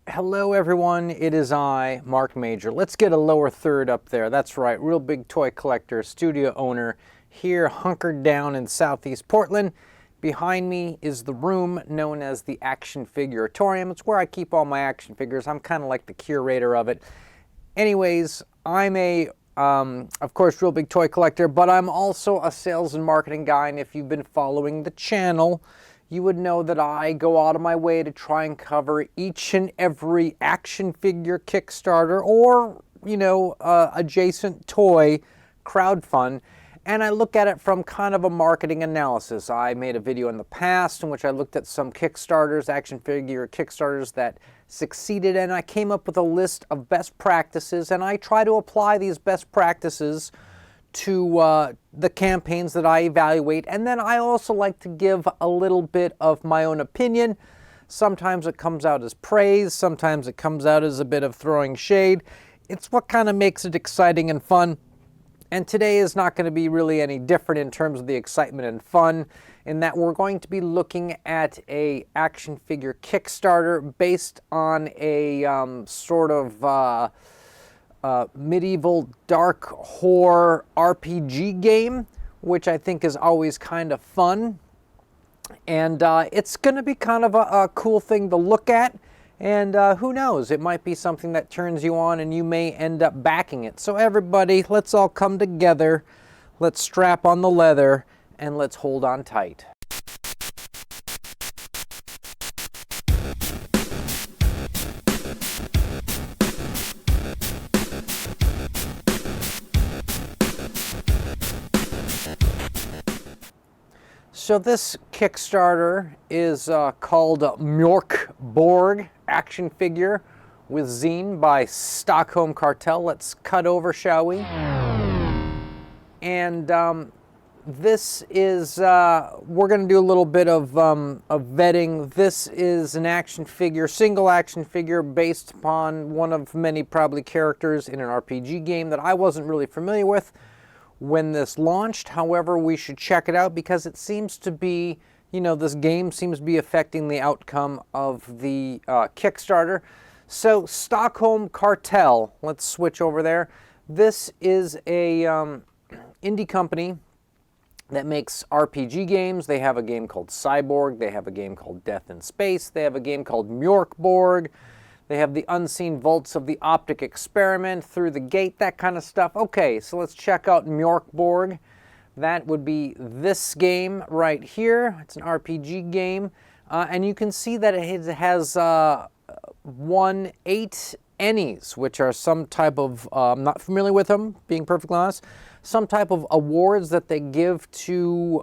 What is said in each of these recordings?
Hello everyone, it is I, Mark Major. Let's get a lower third up there. That's right, real big toy collector, studio owner, here hunkered down in Southeast Portland. Behind me is the room known as the Action Figuratorium. It's where I keep all my action figures. I'm kind of like the curator of it. Anyways, I'm of course, real big toy collector, but I'm also a sales and marketing guy, and if you've been following the channel, you would know that I go out of my way to try and cover each and every action figure Kickstarter or, adjacent toy crowdfund. And I look at it from kind of a marketing analysis. I made a video in the past in which I looked at some Kickstarters, action figure Kickstarters that succeeded, and I came up with a list of best practices, and I try to apply these best practices to the campaigns that I evaluate. And then I also like to give a little bit of my own opinion. Sometimes it comes out as praise, sometimes it comes out as a bit of throwing shade. It's what kind of makes it exciting and fun. And today is not going to be really any different in terms of the excitement and fun, in that we're going to be looking at a action figure Kickstarter based on a sort of medieval dark horror RPG game, which I think is always kind of fun. And it's going to be kind of a cool thing to look at. And who knows, it might be something that turns you on and you may end up backing it. So everybody, let's all come together, let's strap on the leather, and let's hold on tight. So this Kickstarter is called Mörk Borg action figure with zine by Stockholm Cartel. Let's cut over, shall we? And this is, we're going to do a little bit of vetting. This is an action figure, single action figure based upon one of many probably characters in an RPG game that I wasn't really familiar with when this launched. However, we should check it out because it seems to be, this game seems to be affecting the outcome of the Kickstarter. So Stockholm Cartel, let's switch over there. This is a indie company that makes RPG games. They have a game called Cyborg. They have a game called Death in Space. They have a game called Mörk Borg. They have the unseen vaults of the optic experiment, through the gate, that kind of stuff. Okay, so let's check out Mörk Borg. That would be this game right here. It's an RPG game. And you can see that it has won 8 Ennies, which are some type of, I'm not familiar with them, being perfectly honest, some type of awards that they give to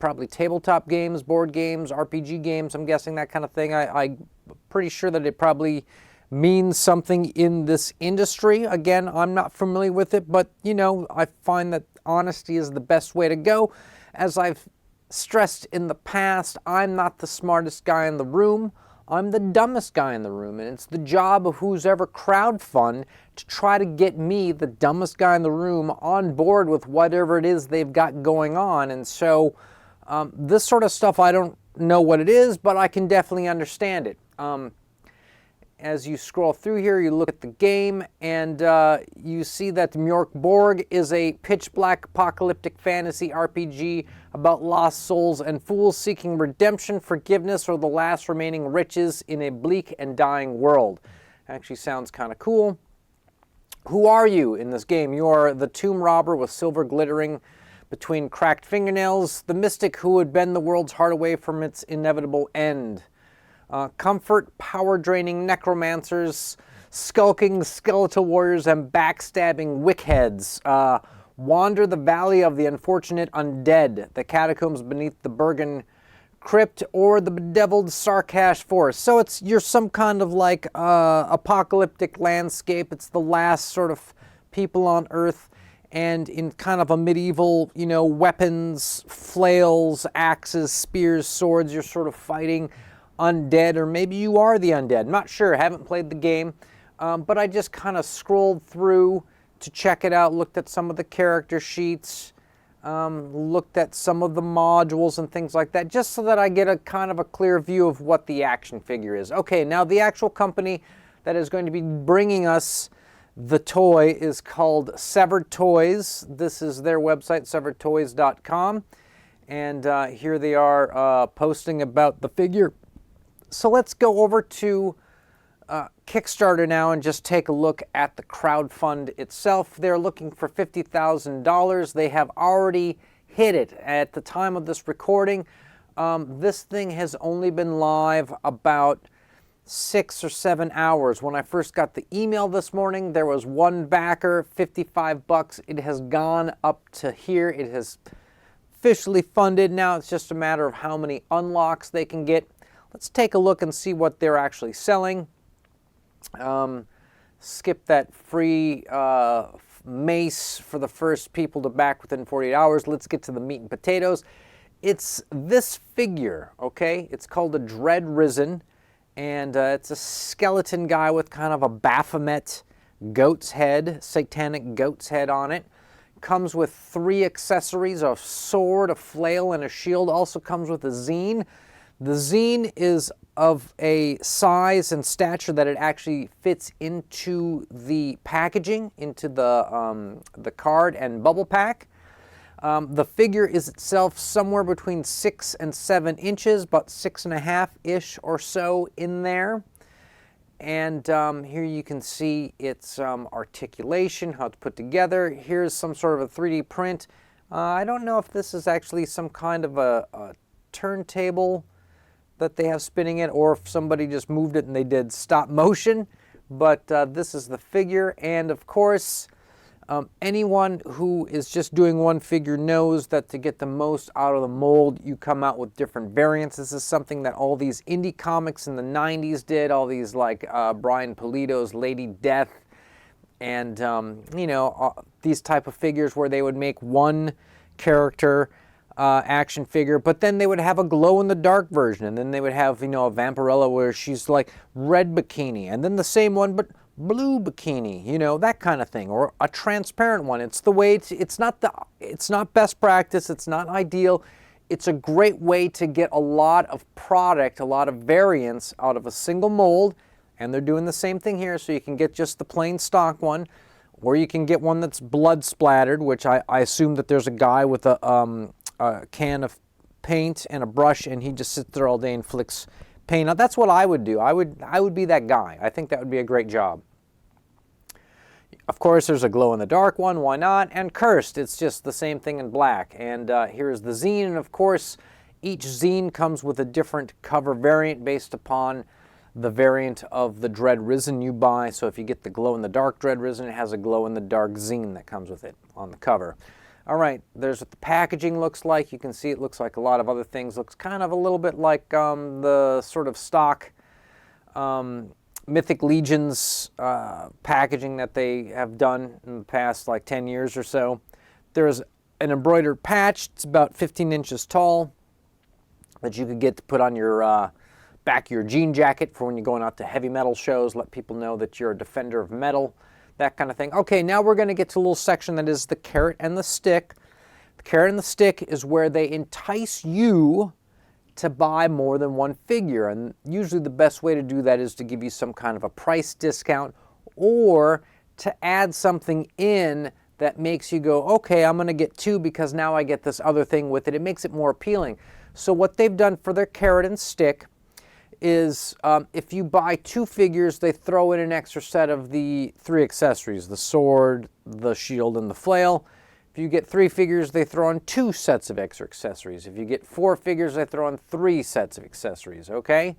probably tabletop games, board games, RPG games, I'm guessing that kind of thing. I'm pretty sure that it probably means something in this industry. Again, I'm not familiar with it, but I find that honesty is the best way to go. As I've stressed in the past, I'm not the smartest guy in the room. I'm the dumbest guy in the room, and it's the job of who's ever crowdfund to try to get me, the dumbest guy in the room, on board with whatever it is they've got going on. And so this sort of stuff, I don't know what it is, but I can definitely understand it. As you scroll through here, you look at the game, and you see that Mörk Borg is a pitch-black apocalyptic fantasy RPG about lost souls and fools seeking redemption, forgiveness, or the last remaining riches in a bleak and dying world. Actually sounds kind of cool. Who are you in this game? You are the tomb robber with silver glittering between cracked fingernails, the mystic who would bend the world's heart away from its inevitable end. Comfort, power-draining necromancers, skulking skeletal warriors, and backstabbing wickheads wander the valley of the unfortunate undead, the catacombs beneath the Bergen crypt, or the bedeviled Sarkash forest. So you're some kind of like apocalyptic landscape. It's the last sort of people on Earth, and in kind of a medieval, weapons, flails, axes, spears, swords, you're sort of fighting undead, or maybe you are the undead. I'm not sure, haven't played the game, but I just kind of scrolled through to check it out, looked at some of the character sheets. looked at some of the modules and things like that, just so that I get a kind of a clear view of what the action figure is. Okay, now the actual company that is going to be bringing us the toy is called Severed Toys. This is their website, severedtoys.com. And here they are posting about the figure. So let's go over to Kickstarter now and just take a look at the crowdfund itself. They're looking for $50,000. They have already hit it at the time of this recording. This thing has only been live about 6 or 7 hours. When I first got the email this morning, there was one backer, $55. It has gone up to here. It has officially funded. Now it's just a matter of how many unlocks they can get. Let's take a look and see what they're actually selling. Skip that free mace for the first people to back within 48 hours. Let's get to the meat and potatoes. It's this figure, okay? It's called a Dread Risen, and it's a skeleton guy with kind of a Baphomet goat's head, satanic goat's head on it. Comes with 3 accessories, a sword, a flail, and a shield. Also comes with a zine. The zine is of a size and stature that it actually fits into the packaging, into the card and bubble pack. The figure is itself somewhere between 6 and 7 inches, about 6.5-ish or so in there. And here you can see its articulation, how it's put together. Here's some sort of a 3D print. I don't know if this is actually some kind of a turntable that they have spinning it, or if somebody just moved it and they did stop motion. But this is the figure, and of course, anyone who is just doing one figure knows that to get the most out of the mold, you come out with different variants. This is something that all these indie comics in the 90s did, all these like Brian Pulido's Lady Death, and you know, these type of figures where they would make one character action figure, but then they would have a glow-in-the-dark version, and then they would have, you know, a Vampirella where she's like red bikini, and then the same one but blue bikini, you know, that kind of thing, or a transparent one. It's the way it's not best practice, it's not ideal. It's a great way to get a lot of product, a lot of variants out of a single mold, and they're doing the same thing here, so you can get just the plain stock one, or you can get one that's blood splattered, which I assume that there's a guy with a can of paint and a brush, and he just sits there all day and flicks paint out. That's what I would do. I would be that guy. I think that would be a great job. Of course, there's a glow-in-the-dark one. Why not? And Cursed. It's just the same thing in black. And here's the zine. And of course, each zine comes with a different cover variant based upon the variant of the Dread Risen you buy. So if you get the glow-in-the-dark Dread Risen, it has a glow-in-the-dark zine that comes with it on the cover. All right, there's what the packaging looks like. You can see it looks like a lot of other things. Looks kind of a little bit like the sort of stock Mythic Legions packaging that they have done in the past like 10 years or so. There's an embroidered patch. It's about 15 inches tall that you could get to put on your back of your jean jacket for when you're going out to heavy metal shows. Let people know that you're a defender of metal. That kind of thing. Okay, now we're going to get to a little section that is the carrot and the stick. The carrot and the stick is where they entice you to buy more than one figure, and usually the best way to do that is to give you some kind of a price discount, or to add something in that makes you go, okay, I'm going to get 2 because now I get this other thing with it. It makes it more appealing. So what they've done for their carrot and stick is if you buy 2 figures, they throw in an extra set of the 3 accessories, the sword, the shield, and the flail. If you get 3 figures, they throw in 2 sets of extra accessories. If you get 4 figures, they throw in 3 sets of accessories, okay?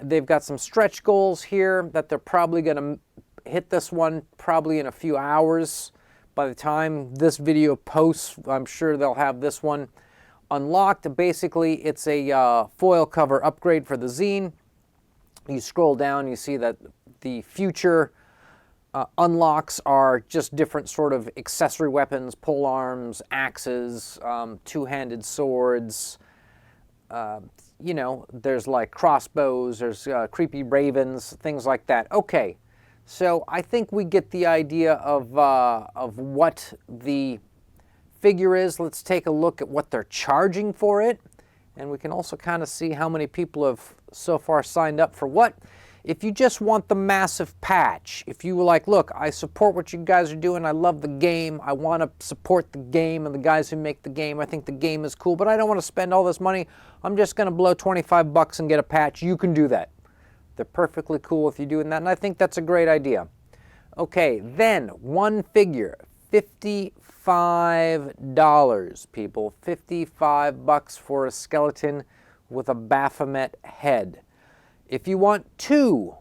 They've got some stretch goals here that they're probably going to hit this one probably in a few hours. By the time this video posts, I'm sure they'll have this one unlocked. Basically, it's a foil cover upgrade for the zine. You scroll down, you see that the future unlocks are just different sort of accessory weapons, pole arms, axes, two-handed swords. You know, there's like crossbows, there's creepy ravens, things like that. Okay, so I think we get the idea of what the figure is. Let's take a look at what they're charging for it. And we can also kind of see how many people have so far signed up for what. If you just want the massive patch, if you were like, look, I support what you guys are doing, I love the game, I want to support the game and the guys who make the game, I think the game is cool, but I don't want to spend all this money, I'm just going to blow 25 bucks and get a patch, you can do that. They're perfectly cool with you doing that, and I think that's a great idea. Okay, then, one figure, $55, people. 55 bucks for a skeleton with a Baphomet head. If you want two,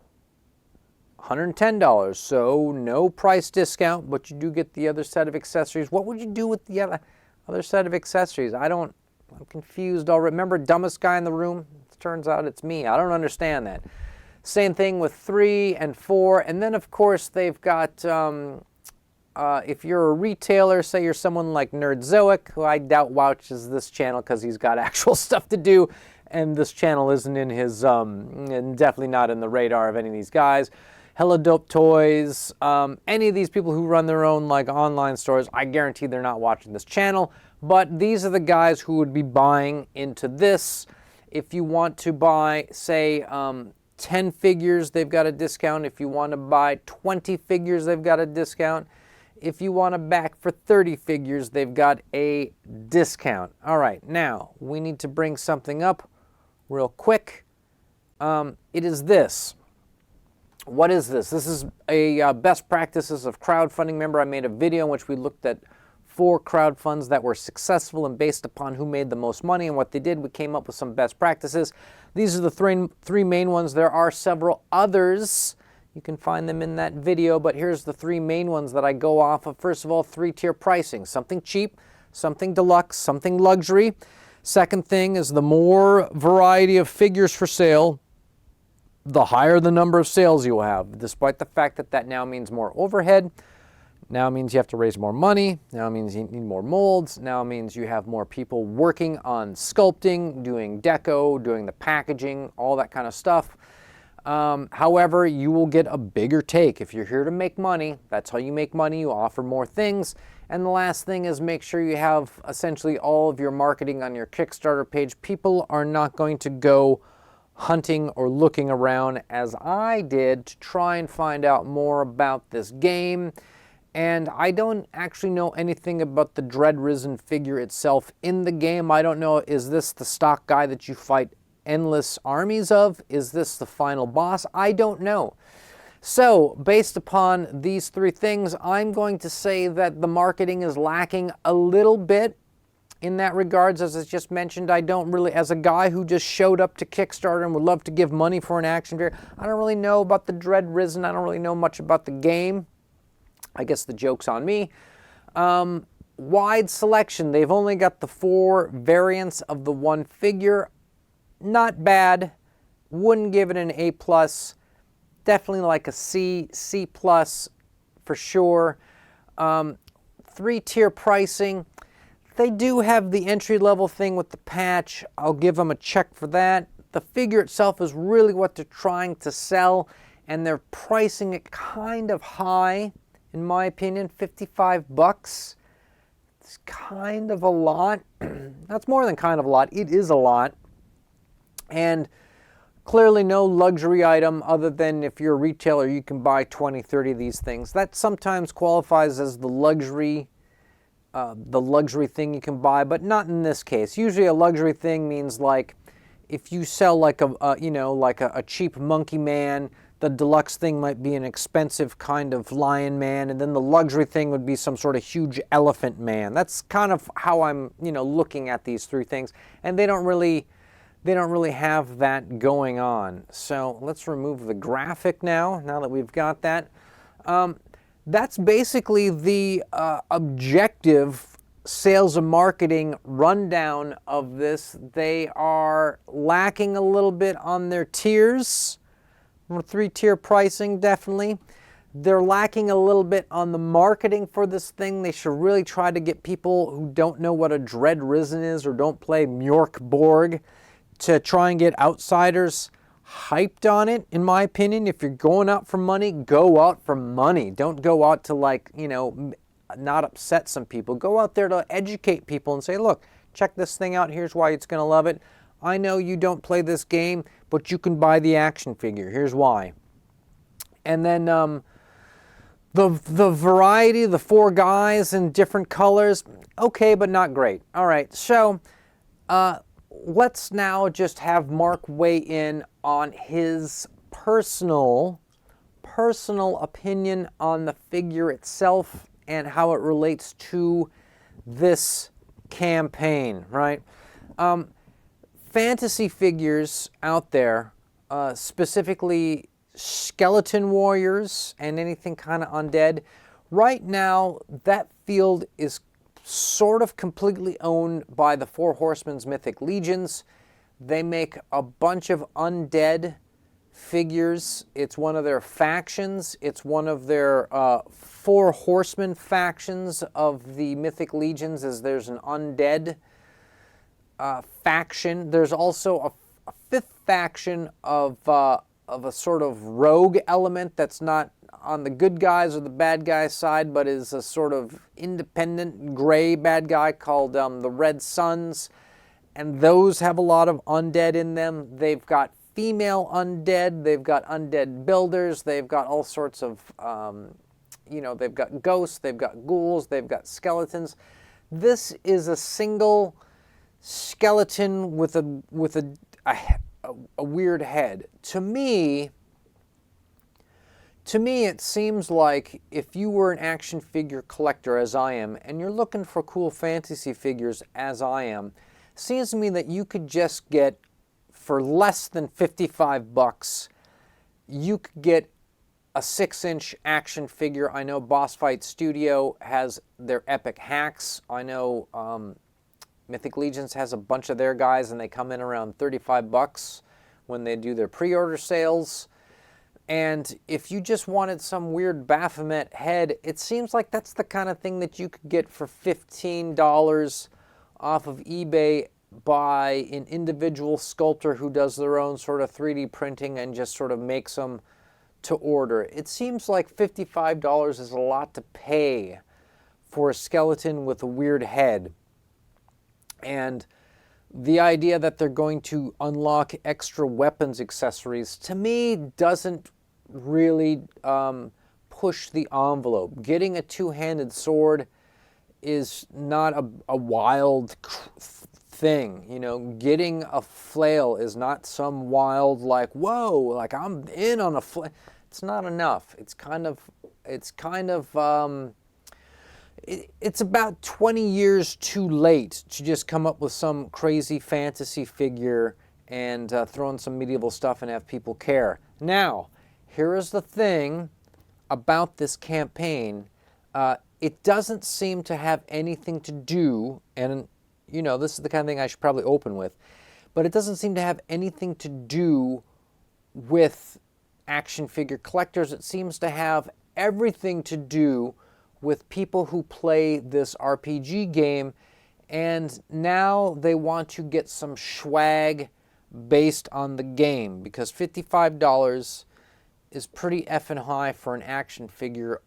$110, so no price discount, but you do get the other set of accessories. What would you do with the other set of accessories? I'm confused already. Remember, dumbest guy in the room? It turns out it's me. I don't understand that. Same thing with 3 and 4, and then of course they've got, if you're a retailer, say you're someone like Nerdzoic, who I doubt watches this channel because he's got actual stuff to do, and this channel isn't in his, and definitely not in the radar of any of these guys. Hello Dope Toys, any of these people who run their own like online stores, I guarantee they're not watching this channel, but these are the guys who would be buying into this. If you want to buy, say, 10 figures, they've got a discount. If you want to buy 20 figures, they've got a discount. If you want to back for 30 figures, they've got a discount. All right, now we need to bring something up real quick. It is this. What is this? This is a best practices of crowdfunding. Remember, I made a video in which we looked at 4 crowdfunds that were successful, and based upon who made the most money and what they did, we came up with some best practices. These are the three main ones. There are several others. You can find them in that video, but here's the 3 main ones that I go off of. First of all, 3-tier pricing. Something cheap, something deluxe, something luxury. Second thing is the more variety of figures for sale, the higher the number of sales you will have, despite the fact that that now means more overhead. Now means you have to raise more money. Now means you need more molds. Now means you have more people working on sculpting, doing deco, doing the packaging, all that kind of stuff. However, you will get a bigger take. If you're here to make money, that's how you make money. You offer more things. And the last thing is make sure you have essentially all of your marketing on your Kickstarter page. People are not going to go hunting or looking around as I did to try and find out more about this game. And I don't actually know anything about the Dread Risen figure itself in the game. I don't know, is this the stock guy that you fight endless armies of? Is this the final boss? I don't know. So, based upon these 3 things, I'm going to say that the marketing is lacking a little bit in that regards. As I just mentioned, I don't really, as a guy who just showed up to Kickstarter and would love to give money for an action figure, I don't really know about the Dread Risen. I don't really know much about the game. I guess the joke's on me. Wide selection. They've only got the 4 variants of the one figure. Not bad. Wouldn't give it an A+. Definitely like a C, C+ for sure. 3-tier pricing. They do have the entry-level thing with the patch. I'll give them a check for that. The figure itself is really what they're trying to sell, and they're pricing it kind of high. In my opinion, 55 bucks. It's kind of a lot. That's more than kind of a lot. It is a lot. And clearly no luxury item other than if you're a retailer, you can buy 20, 30 of these things. That sometimes qualifies as the luxury thing you can buy, but not in this case. Usually a luxury thing means like if you sell like a cheap monkey man, the deluxe thing might be an expensive kind of lion man, and then the luxury thing would be some sort of huge elephant man. That's kind of how I'm, looking at these 3 things, and they don't really have that going on. So let's remove the graphic now that we've got that. That's basically the objective sales and marketing rundown of this. They are lacking a little bit on their tiers. 3-tier pricing, definitely. They're lacking a little bit on the marketing for this thing. They should really try to get people who don't know what a Dread Risen is or don't play Mörk Borg to try and get outsiders hyped on it, in my opinion. If you're going out for money, go out for money. Don't go out to not upset some people. Go out there to educate people and say, look, check this thing out. Here's why it's going to love it. I know you don't play this game, but you can buy the action figure. Here's why. And then the variety, the 4 guys in different colors, okay, but not great. All right, so let's now just have Mark weigh in on his personal opinion on the figure itself and how it relates to this campaign, right? Fantasy figures out there, specifically skeleton warriors and anything kind of undead, right now that field is sort of completely owned by the Four Horsemen's Mythic Legions. They make a bunch of undead figures. It's one of their factions. It's one of their Four Horsemen factions of the Mythic Legions, as there's an undead faction. There's also a 5th faction of a sort of rogue element that's not on the good guys or the bad guys side, but is a sort of independent gray bad guy called the Red Suns. And those have a lot of undead in them. They've got female undead. They've got undead builders. They've got all sorts of, they've got ghosts. They've got ghouls. They've got skeletons. This is a single skeleton with a weird head. To me, it seems like if you were an action figure collector, as I am, and you're looking for cool fantasy figures, as I am, it seems to me that you could just get, for less than $55, you could get a 6-inch action figure. I know Boss Fight Studio has their epic hacks. I know Mythic Legions has a bunch of their guys, and they come in around $35 when they do their pre-order sales. And if you just wanted some weird Baphomet head, it seems like that's the kind of thing that you could get for $15 off of eBay by an individual sculptor who does their own sort of 3D printing and just sort of makes them to order. It seems like $55 is a lot to pay for a skeleton with a weird head. And the idea that they're going to unlock extra weapons accessories, to me, doesn't really push the envelope. Getting a 2-handed sword is not a wild thing. You know, getting a flail is not some wild, like, whoa, like I'm in on a flail. It's not enough. It's about 20 years too late to just come up with some crazy fantasy figure and throw in some medieval stuff and have people care. Now, here is the thing about this campaign. It doesn't seem to have anything to do, and you know, this is the kind of thing I should probably open with, but it doesn't seem to have anything to do with action figure collectors. It seems to have everything to do with people who play this RPG game, and now they want to get some swag based on the game, because $55 is pretty effing high for an action figure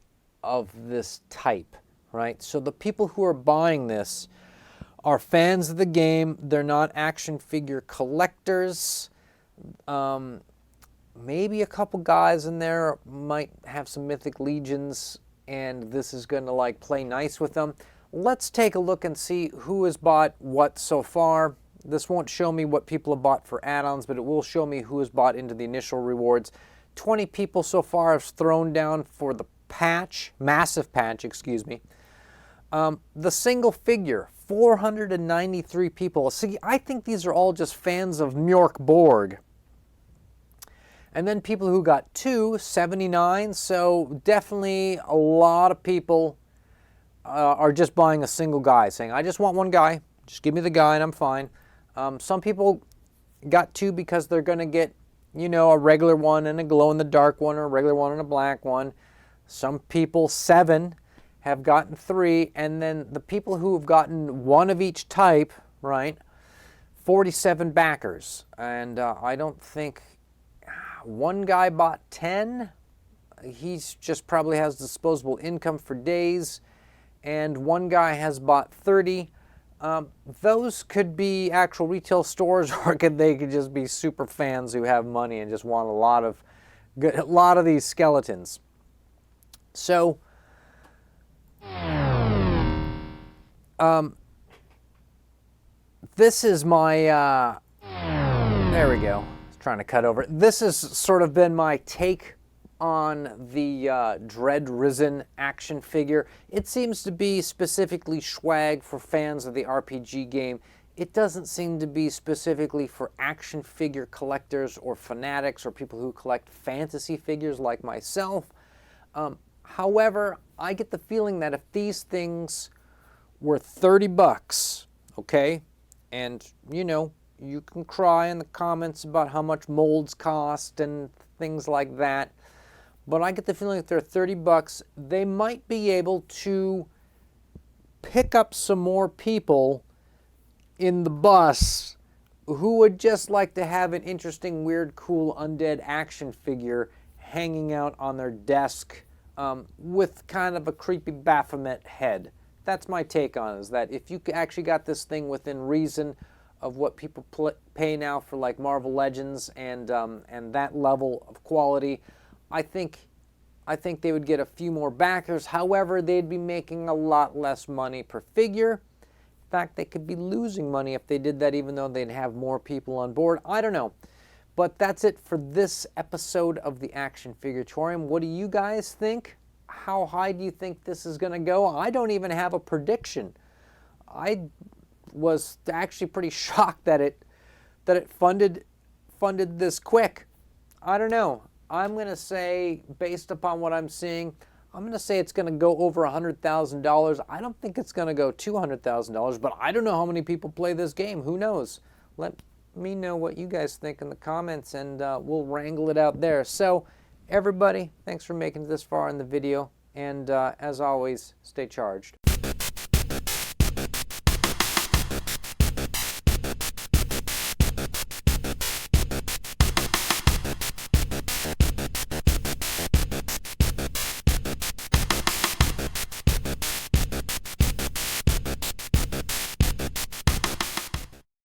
of this type, right? So the people who are buying this are fans of the game. They're not action figure collectors. Maybe a couple guys in there might have some Mythic Legions, and this is going to like play nice with them. Let's take a look and see who has bought what so far. This won't show me what people have bought for add-ons, but it will show me who has bought into the initial rewards. 20 people so far have thrown down for the patch, massive patch, excuse me. The single figure, 493 people. See, I think these are all just fans of Mörk Borg. And then people who got 2, 79. So definitely a lot of people are just buying a single guy, saying, I just want one guy. Just give me the guy and I'm fine. Some people got 2 because they're going to get, you know, a regular one and a glow-in-the-dark one, or a regular one and a black one. Some people, 7, have gotten 3. And then the people who have gotten 1 of each type, right, 47 backers. And I don't think... One guy bought 10. He's just probably has disposable income for days. and one guy has bought 30. Those could be actual retail stores, or they could just be super fans who have money and just want a lot of these skeletons. So, this is my, there we go. I was trying to cut over. This has sort of been my take on the Dread Risen action figure. It seems to be specifically swag for fans of the RPG game. It doesn't seem to be specifically for action figure collectors or fanatics or people who collect fantasy figures like myself. However, I get the feeling that if these things were 30 bucks, okay, and you know, you can cry in the comments about how much molds cost and things like that, but I get the feeling if they're 30 bucks, they might be able to pick up some more people in the bus who would just like to have an interesting, weird, cool, undead action figure hanging out on their desk with kind of a creepy Baphomet head. That's my take on it, is that if you actually got this thing within reason of what people pay now for like Marvel Legends and that level of quality, I think they would get a few more backers. However, they'd be making a lot less money per figure. In fact, they could be losing money if they did that, even though they'd have more people on board. I don't know. But that's it for this episode of the Action Figuratorium. What do you guys think? How high do you think this is going to go? I don't even have a prediction. I was actually pretty shocked that it funded this quick. I don't know. I'm going to say, based upon what I'm seeing, I'm going to say it's going to go over $100,000. I don't think it's going to go $200,000, but I don't know how many people play this game. Who knows? Let me know what you guys think in the comments, and we'll wrangle it out there. So, everybody, thanks for making it this far in the video, and as always, stay charged.